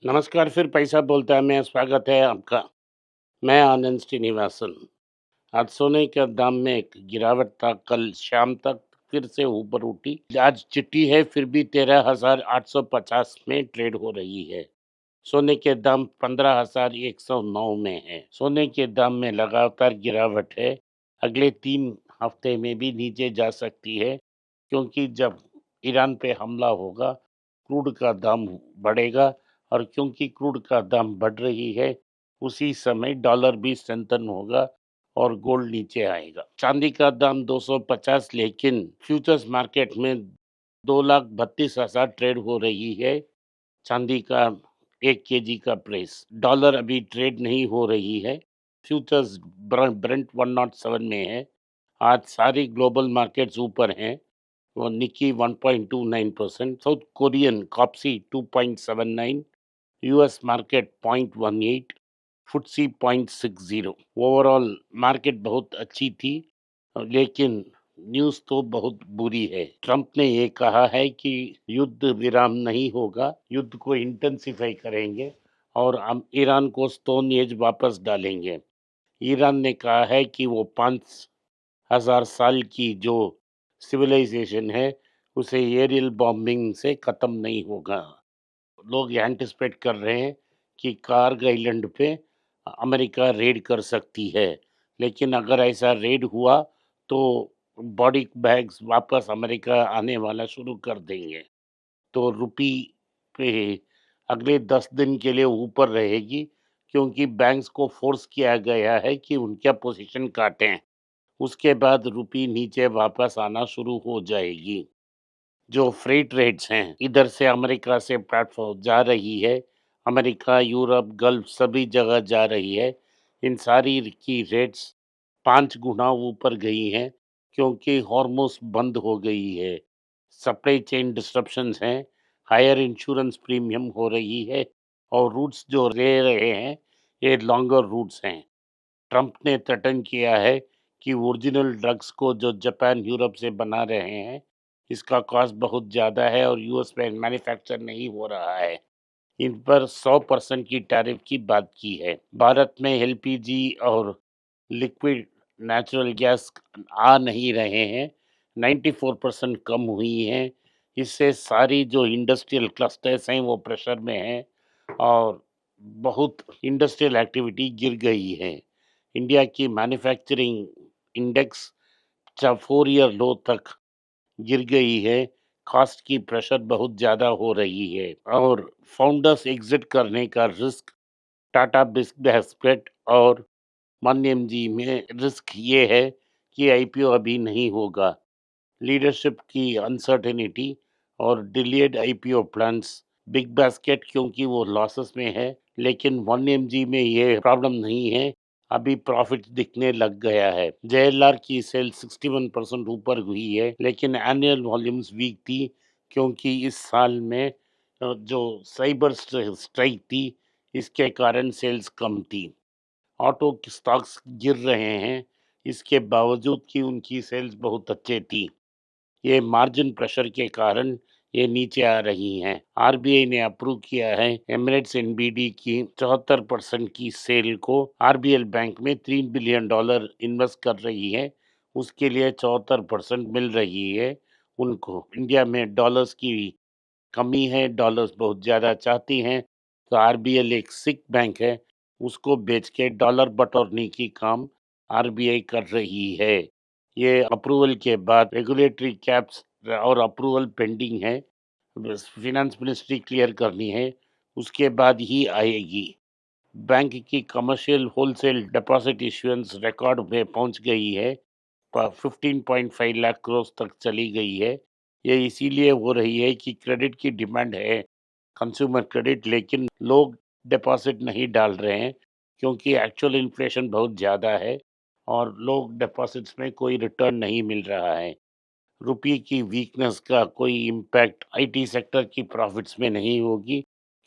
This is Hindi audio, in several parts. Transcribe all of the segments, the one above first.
नमस्कार, फिर पैसा बोलता है में स्वागत है आपका। मैं आनंद श्रीनिवासन। आज सोने के दाम में एक गिरावट था, कल शाम तक फिर से ऊपर उठी। आज चिट्ठी है फिर भी 13,850 में ट्रेड हो रही है। सोने के दाम 15,109 में है। सोने के दाम में लगातार गिरावट है। अगले 3 हफ्ते में भी नीचे जा सकती है, क्योंकि जब ईरान पे हमला होगा, क्रूड का दाम बढ़ेगा, और क्योंकि क्रूड का दाम बढ़ रही है, उसी समय डॉलर भी स्ट्रेंथन होगा और गोल्ड नीचे आएगा। चांदी का दाम 250, लेकिन फ्यूचर्स मार्केट में 2,32,000 ट्रेड हो रही है। चांदी का 1 केजी का प्राइस। डॉलर अभी ट्रेड नहीं हो रही है। फ्यूचर्स ब्रेंट 107 में है। आज सारी ग्लोबल मार्केट्स ऊपर हैं। वो निकी 1.29%, साउथ कोरियन कॉप्सी 2.79, US market 0.18, FTSE 0.60। Overall market बहुत अच्छी थी, लेकिन न्यूज़ तो बहुत बुरी है। ट्रंप ने ये कहा है कि युद्ध विराम नहीं होगा, युद्ध को इंटेंसिफाई करेंगे और हम ईरान को स्टोन एज वापस डालेंगे। ईरान ने कहा है कि वो 5,000 साल की जो सिविलाइजेशन है, उसे एरियल बॉम्बिंग से खत्म नहीं होगा। लोग एंटिसिपेट कर रहे हैं कि कारगिल आइलैंड पे अमेरिका रेड कर सकती है, लेकिन अगर ऐसा रेड हुआ तो बॉडी बैग्स वापस अमेरिका आने वाला शुरू कर देंगे। तो रुपी पे अगले 10 दिन के लिए ऊपर रहेगी, क्योंकि बैंक्स को फोर्स किया गया है कि उनका पोजीशन काटें। उसके बाद रुपी नीचे वापस आना शुरू हो जाएगी। जो फ्रेट रेट्स हैं, इधर से अमेरिका से प्लेटफॉर्म जा रही है, अमेरिका, यूरोप, गल्फ सभी जगह जा रही है। इन सारी की रेट्स 5 गुना ऊपर गई हैं, क्योंकि हॉर्मुज़ बंद हो गई है। सप्लाई चेन डिस्टरप्शंस हैं, हायर इंश्योरेंस प्रीमियम हो रही है, और रूट्स जो ले रहे हैं, ये लॉन्गर रूट्स हैं। ट्रंप ने थ्रेटन किया है कि ओरिजिनल ड्रग्स को जो जापान, यूरोप से बना रहे हैं, इसका कॉस्ट बहुत ज़्यादा है और यूएस में मैन्युफैक्चर नहीं हो रहा है। इन पर 100% की टैरिफ की बात की है। भारत में एलपीजी और लिक्विड नेचुरल गैस आ नहीं रहे हैं, 94% कम हुई हैं। इससे सारी जो इंडस्ट्रियल क्लस्टर्स हैं वो प्रेशर में हैं, और बहुत इंडस्ट्रियल एक्टिविटी गिर गई है। इंडिया की मैन्युफैक्चरिंग इंडेक्स 4 ईयर लो तक गिर गई है। कॉस्ट की प्रेशर बहुत ज़्यादा हो रही है, और फाउंडर्स एग्जिट करने का रिस्क टाटा बिस्केट और मान्यम जी में रिस्क ये है कि आईपीओ अभी नहीं होगा। लीडरशिप की अनसर्टेनिटी और delayed IPO plans. Big basket क्योंकि वो लॉसेस में है, लेकिन वन एमजी में ये प्रॉब्लम नहीं है, अभी प्रॉफिट दिखने लग गया है। जेएलआर की सेल 61% ऊपर हुई है, लेकिन एनुअल वॉल्यूम्स वीक थी, क्योंकि इस साल में जो साइबर स्ट्राइक थी, इसके कारण सेल्स कम थी। ऑटो के स्टॉक्स गिर रहे हैं, इसके बावजूद कि उनकी सेल्स बहुत अच्छे थी। ये मार्जिन प्रेशर के कारण ये नीचे आ रही हैं। आरबीआई ने अप्रूव किया है एमिरेट्स एनबीडी की 74% की सेल को। आरबीएल बैंक में $3 बिलियन इन्वेस्ट कर रही है, उसके लिए 74% मिल रही है उनको। इंडिया में डॉलर्स की कमी है, डॉलर्स बहुत ज़्यादा चाहती हैं, तो आरबीएल एक सिक बैंक है, उसको बेच के डॉलर बटोरने की काम आरबीआई कर रही है। ये अप्रूवल के बाद रेगुलेटरी कैप्स और अप्रूवल पेंडिंग है, बस फिनेंस मिनिस्ट्री क्लियर करनी है, उसके बाद ही आएगी। बैंक की commercial wholesale deposit issuance record में पहुंच गई है, 15.5 लाख करोड़ तक चली गई है। ये इसीलिए हो रही है कि क्रेडिट की डिमांड है, कंज्यूमर क्रेडिट, लेकिन लोग डिपॉजिट नहीं डाल रहे हैं, क्योंकि एक्चुअल इन्फ्लेशन बहुत ज़्यादा है और लोग डिपॉजिट्स में कोई रिटर्न नहीं मिल रहा है। रुपये की वीकनेस का कोई इम्पैक्ट आईटी सेक्टर की प्रॉफिट्स में नहीं होगी,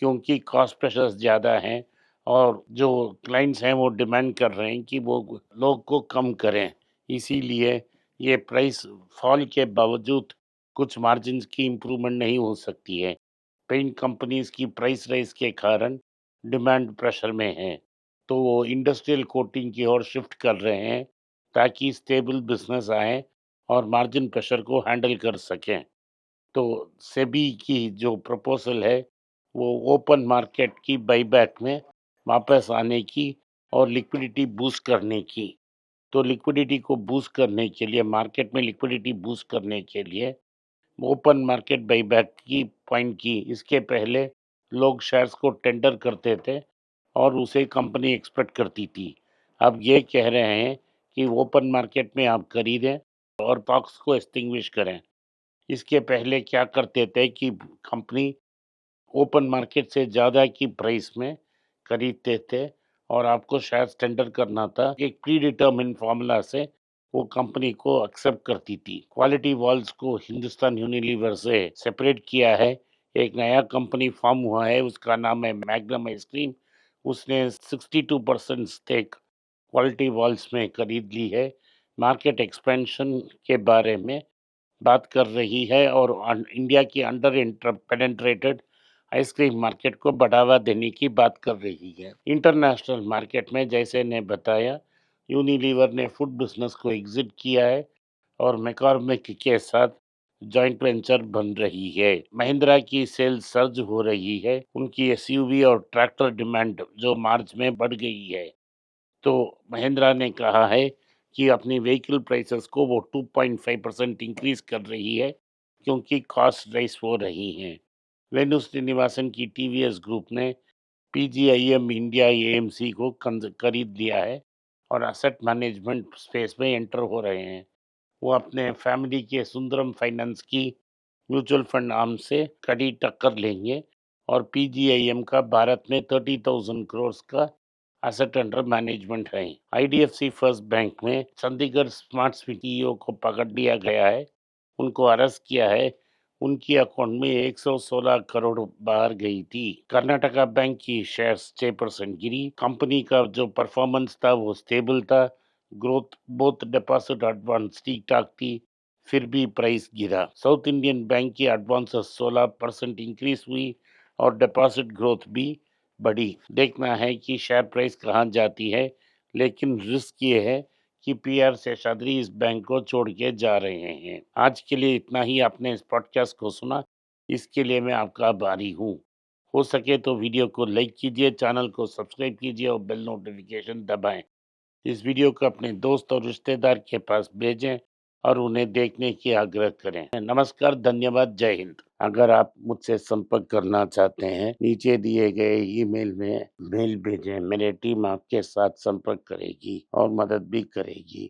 क्योंकि कॉस्ट प्रेशर्स ज़्यादा हैं, और जो क्लाइंट्स हैं वो डिमांड कर रहे हैं कि वो लोग को कम करें। इसीलिए ये प्राइस फॉल के बावजूद कुछ मार्जिन्स की इम्प्रूवमेंट नहीं हो सकती है। पेंट कंपनीज की प्राइस राइज के कारण डिमांड प्रेशर में है, तो वो इंडस्ट्रियल कोटिंग की ओर शिफ्ट कर रहे हैं ताकि स्टेबल बिजनेस आए और मार्जिन प्रेशर को हैंडल कर सकें। तो सेबी की जो प्रपोजल है वो ओपन मार्केट की बाईबैक में वापस आने की और लिक्विडिटी बूस्ट करने की। तो लिक्विडिटी को बूस्ट करने के लिए, मार्केट में लिक्विडिटी बूस्ट करने के लिए ओपन मार्केट बाईबैक की पॉइंट की। इसके पहले लोग शेयर्स को टेंडर करते थे और उसे कंपनी एक्सपेक्ट करती थी। अब ये कह रहे हैं कि ओपन मार्केट में आप खरीदें और स्टॉक्स को एक्सटिंग्विश करें। इसके पहले क्या करते थे कि कंपनी ओपन मार्केट से ज़्यादा की प्राइस में खरीदते थे और आपको शायद टेंडर करना था। एक प्री डिटरमिन्ड फ़ॉर्मूला से वो कंपनी को एक्सेप्ट करती थी। क्वालिटी वॉल्स को हिंदुस्तान यूनिलीवर से सेपरेट किया है। एक नया कंपनी फॉर्म हुआ है, उसका नाम है मैग्नम आइसक्रीम। उसने 62% स्टेक क्वालिटी वॉल्स में खरीद ली है। मार्केट एक्सपेंशन के बारे में बात कर रही है और इंडिया की अंडर पेनेट्रेटेड आइसक्रीम मार्केट को बढ़ावा देने की बात कर रही है। इंटरनेशनल मार्केट में जैसे ने बताया, यूनिलीवर ने फूड बिजनेस को एग्जिट किया है और मैकॉर्मिक के साथ जॉइंट वेंचर बन रही है। महिंद्रा की सेल्स सर्ज हो रही है। उनकी एसयूवी और ट्रैक्टर डिमांड जो मार्च में बढ़ गई है। तो महिंद्रा ने कहा है कि अपनी व्हीकल प्राइसेस को वो 2.5% इंक्रीज कर रही है क्योंकि कॉस्ट राइज हो रही हैं। वेणु श्रीनिवासन की टीवीएस ग्रुप ने पीजीआईएम इंडिया एएमसी को खरीद लिया है और एसेट मैनेजमेंट स्पेस में एंटर हो रहे हैं। वो अपने फैमिली के सुंदरम फाइनेंस की म्यूचुअल फंड आर्म से कड़ी टक्कर लेंगे और पीजीआईएम का भारत में 30,000 करोड़ का एसेट अंडर मैनेजमेंट है। आईडीएफसी फर्स्ट बैंक में चंडीगढ़ स्मार्ट सिटी को पकड़ लिया गया है, उनको अरेस्ट किया है। उनकी अकाउंट में 116 करोड़ बाहर गई थी। कर्नाटका बैंक की शेयर्स 6% गिरी। कंपनी का जो परफॉर्मेंस था वो स्टेबल था। ग्रोथ बोथ डिपॉजिट एडवांस ठीक ठाक थी, फिर भी प्राइस गिरा। साउथ इंडियन बैंक की एडवांस 16% इंक्रीज हुई और डिपॉजिट ग्रोथ भी बढ़ी। देखना है कि शेयर प्राइस कहाँ जाती है, लेकिन रिस्क ये है कि पीआर शेषाद्री इस बैंक को छोड़ के जा रहे हैं। आज के लिए इतना ही। आपने इस पॉडकास्ट को सुना, इसके लिए मैं आपका आभारी हूँ। हो सके तो वीडियो को लाइक कीजिए, चैनल को सब्सक्राइब कीजिए और बेल नोटिफिकेशन दबाएं। इस वीडियो को अपने दोस्त और रिश्तेदार के पास भेजें और उन्हें देखने की आग्रह करें। नमस्कार, धन्यवाद, जय हिंद। अगर आप मुझसे संपर्क करना चाहते हैं, नीचे दिए गए ईमेल में मेल भेजें। मेरी टीम आपके साथ संपर्क करेगी और मदद भी करेगी।